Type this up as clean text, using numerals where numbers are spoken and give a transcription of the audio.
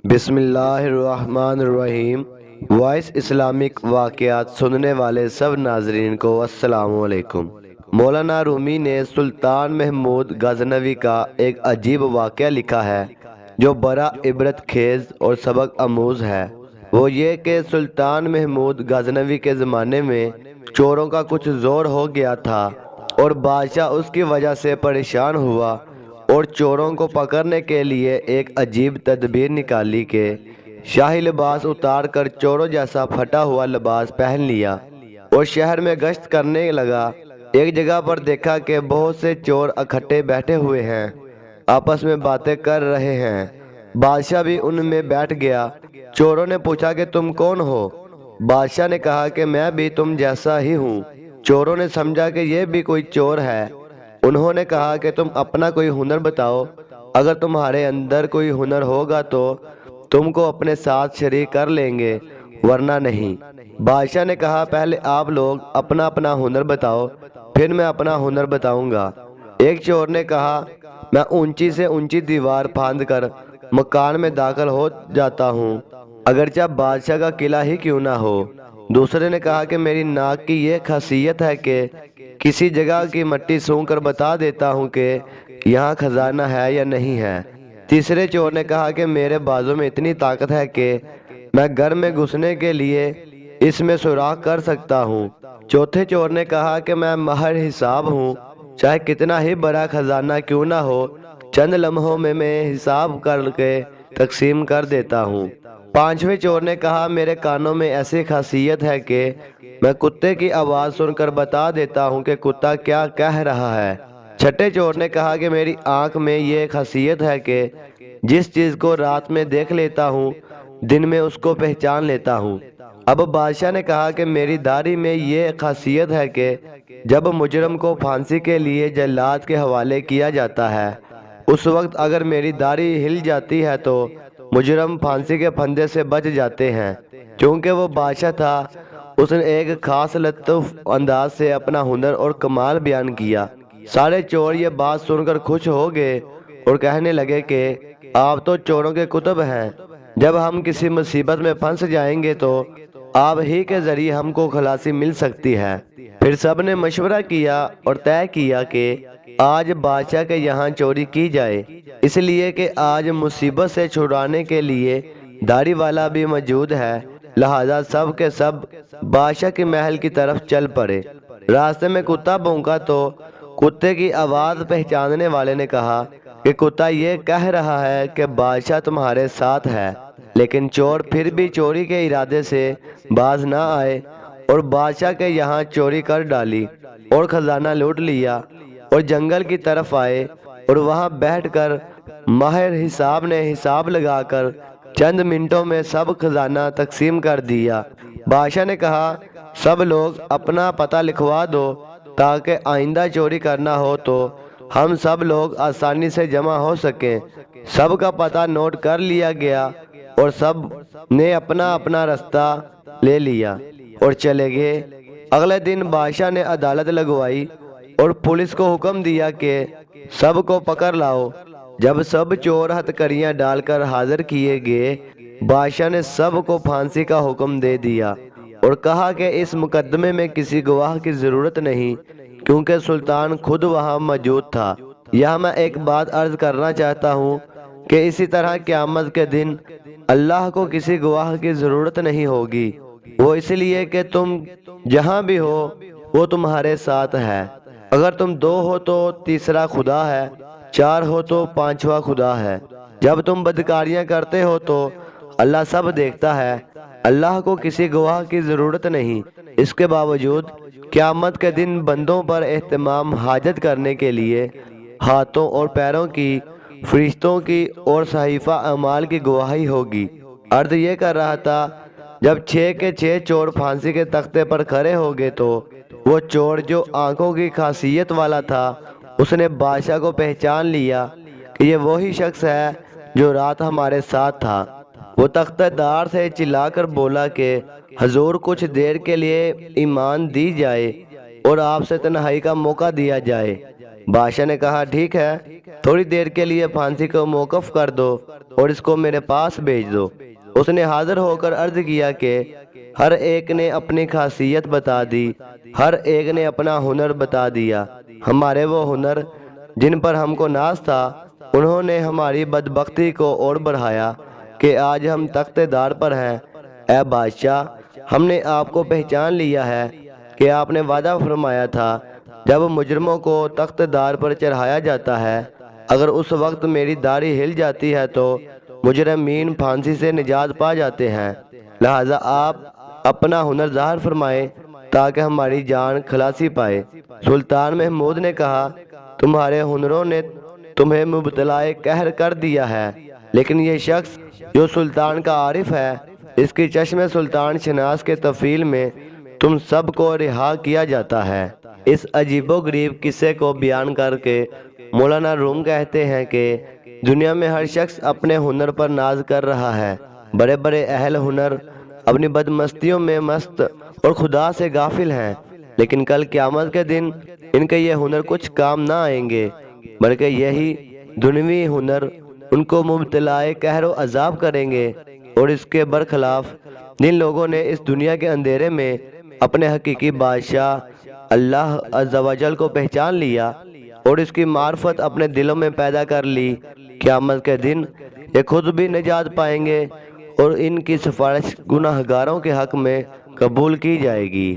بسم اللہ الرحمن الرحیم۔ وائس اسلامک واقعات سننے والے سب ناظرین کو السلام علیکم۔ مولانا رومی نے سلطان محمود غزنوی کا ایک عجیب واقعہ لکھا ہے جو بڑا عبرت خیز اور سبق آموز ہے۔ وہ یہ کہ سلطان محمود غزنوی کے زمانے میں چوروں کا کچھ زور ہو گیا تھا اور بادشاہ اس کی وجہ سے پریشان ہوا اور چوروں کو پکڑنے کے لیے ایک عجیب تدبیر نکالی کہ شاہی لباس اتار کر چوروں جیسا پھٹا ہوا لباس پہن لیا اور شہر میں گشت کرنے لگا۔ ایک جگہ پر دیکھا کہ بہت سے چور اکٹھے بیٹھے ہوئے ہیں، آپس میں باتیں کر رہے ہیں۔ بادشاہ بھی ان میں بیٹھ گیا۔ چوروں نے پوچھا کہ تم کون ہو؟ بادشاہ نے کہا کہ میں بھی تم جیسا ہی ہوں۔ چوروں نے سمجھا کہ یہ بھی کوئی چور ہے۔ انہوں نے کہا کہ تم اپنا کوئی ہنر بتاؤ، اگر تمہارے اندر کوئی ہنر ہوگا تو تم کو اپنے ساتھ شریک کر لیں گے، ورنہ نہیں۔ بادشاہ نے کہا پہلے آپ لوگ اپنا اپنا ہنر بتاؤ، پھر میں اپنا ہنر بتاؤں گا۔ ایک چور نے کہا میں اونچی سے اونچی دیوار پھاند کر مکان میں داخل ہو جاتا ہوں، اگرچہ بادشاہ کا قلعہ ہی کیوں نہ ہو۔ دوسرے نے کہا کہ میری ناک کی یہ خاصیت ہے کہ کسی جگہ کی مٹی سونگھ کر بتا دیتا ہوں کہ یہاں خزانہ ہے یا نہیں ہے۔ تیسرے چور نے کہا کہ میرے بازو میں اتنی طاقت ہے کہ میں گھر میں گھسنے کے لیے اس میں سوراخ کر سکتا ہوں۔ چوتھے چور نے کہا کہ میں ماہر حساب ہوں، چاہے کتنا ہی بڑا خزانہ کیوں نہ ہو، چند لمحوں میں حساب کر کے تقسیم کر دیتا ہوں۔ پانچویں چور نے کہا میرے کانوں میں ایسی خاصیت ہے کہ میں کتے کی آواز سن کر بتا دیتا ہوں کہ کتا کیا کہہ رہا ہے۔ چھٹے چور نے کہا کہ میری آنکھ میں یہ خاصیت ہے کہ جس چیز کو رات میں دیکھ لیتا ہوں دن میں اس کو پہچان لیتا ہوں۔ اب بادشاہ نے کہا کہ میری داڑھی میں یہ خاصیت ہے کہ جب مجرم کو پھانسی کے لیے جلاد کے حوالے کیا جاتا ہے، اس وقت اگر میری داڑھی ہل جاتی ہے تو مجرم پھانسی کے پھندے سے بچ جاتے ہیں۔ چونکہ وہ بادشاہ تھا، اس نے ایک خاص لطف انداز سے اپنا ہنر اور کمال بیان کیا۔ سارے چور یہ بات سن کر خوش ہو گئے اور کہنے لگے کہ آپ تو چوروں کے قطب ہیں، جب ہم کسی مصیبت میں پھنس جائیں گے تو آپ ہی کے ذریعے ہم کو خلاصی مل سکتی ہے۔ پھر سب نے مشورہ کیا اور طے کیا کہ آج بادشاہ کے یہاں چوری کی جائے، اس لیے کہ آج مصیبت سے چھڑانے کے لیے داڑھی والا بھی موجود ہے، لہذا سب کے سب بادشاہ کے محل کی طرف چل پڑے۔ راستے میں کتا بھونکا تو کتے کی آواز پہچاننے والے نے کہا کہ کتا یہ کہہ رہا ہے کہ بادشاہ تمہارے ساتھ ہے، لیکن چور پھر بھی چوری کے ارادے سے باز نہ آئے اور بادشاہ کے یہاں چوری کر ڈالی اور خزانہ لوٹ لیا، اور جنگل کی طرف آئے اور وہاں بیٹھ کر ماہر حساب نے حساب لگا کر چند منٹوں میں سب خزانہ تقسیم کر دیا۔ بادشاہ نے کہا سب لوگ اپنا پتہ لکھوا دو تاکہ آئندہ چوری کرنا ہو تو ہم سب لوگ آسانی سے جمع ہو سکیں۔ سب کا پتہ نوٹ کر لیا گیا اور سب نے اپنا اپنا راستہ لے لیا اور چلے گئے۔ اگلے دن بادشاہ نے عدالت لگوائی اور پولیس کو حکم دیا کہ سب کو پکڑ لاؤ۔ جب سب چور ہتھکڑیاں ڈال کر حاضر کیے گئے، بادشاہ نے سب کو پھانسی کا حکم دے دیا اور کہا کہ اس مقدمے میں کسی گواہ کی ضرورت نہیں، کیونکہ سلطان خود وہاں موجود تھا۔ یہاں میں ایک بات عرض کرنا چاہتا ہوں کہ اسی طرح قیامت کے دن اللہ کو کسی گواہ کی ضرورت نہیں ہوگی، وہ اس لیے کہ تم جہاں بھی ہو وہ تمہارے ساتھ ہے۔ اگر تم دو ہو تو تیسرا خدا ہے، چار ہو تو پانچواں خدا ہے۔ جب تم بدکاریاں کرتے ہو تو اللہ سب دیکھتا ہے۔ اللہ کو کسی گواہ کی ضرورت نہیں۔ اس کے باوجود قیامت کے دن بندوں پر اہتمام حاجت کرنے کے لیے ہاتھوں اور پیروں کی، فرشتوں کی اور صحیفہ اعمال کی گواہی ہوگی۔ عرض یہ کر رہا تھا جب 6 کے 6 چور پھانسی کے تختے پر کھڑے ہو گئے تو وہ چور جو آنکھوں کی خاصیت والا تھا اس نے بادشاہ کو پہچان لیا کہ یہ وہی شخص ہے جو رات ہمارے ساتھ تھا۔ وہ تختہ دار سے چلا کر بولا کہ حضور کچھ دیر کے لیے ایمان دی جائے اور آپ سے تنہائی کا موقع دیا جائے۔ بادشاہ نے کہا ٹھیک ہے، تھوڑی دیر کے لیے پھانسی کو موقف کر دو اور اس کو میرے پاس بھیج دو۔ اس نے حاضر ہو کر عرض کیا کہ ہر ایک نے اپنی خاصیت بتا دی، ہر ایک نے اپنا ہنر بتا دیا۔ ہمارے وہ ہنر جن پر ہم کو ناز تھا، انہوں نے ہماری بدبختی کو اور بڑھایا کہ آج ہم تخت دار پر ہیں۔ اے بادشاہ، ہم نے آپ کو پہچان لیا ہے کہ آپ نے وعدہ فرمایا تھا جب مجرموں کو تخت دار پر چڑھایا جاتا ہے، اگر اس وقت میری داڑھی ہل جاتی ہے تو مجرمین پھانسی سے نجات پا جاتے ہیں، لہذا آپ اپنا ہنر ظاہر فرمائیں تاکہ ہماری جان خلاصی پائے۔ سلطان محمود نے کہا، تمہارے ہنروں نے تمہیں مبتلائے قہر کر دیا ہے، لیکن یہ شخص جو سلطان کا عارف ہے، اس کی چشم سلطان شناس کے تفعیل میں تم سب کو رہا کیا جاتا ہے۔ اس عجیب و غریب قصے کو بیان کر کے مولانا روم کہتے ہیں کہ دنیا میں ہر شخص اپنے ہنر پر ناز کر رہا ہے۔ بڑے بڑے اہل ہنر اپنی بدمستیوں میں مست اور خدا سے غافل ہیں، لیکن کل قیامت کے دن ان کے یہ ہنر کچھ کام نہ آئیں گے، بلکہ یہی دنیوی ہنر ان کو مبتلائے قہر و عذاب کریں گے۔ اور اس کے برخلاف جن لوگوں نے اس دنیا کے اندھیرے میں اپنے حقیقی بادشاہ اللہ عز و جل کو پہچان لیا اور اس کی معرفت اپنے دلوں میں پیدا کر لی، قیامت کے دن یہ خود بھی نجات پائیں گے اور ان کی سفارش گناہگاروں کے حق میں قبول کی جائے گی۔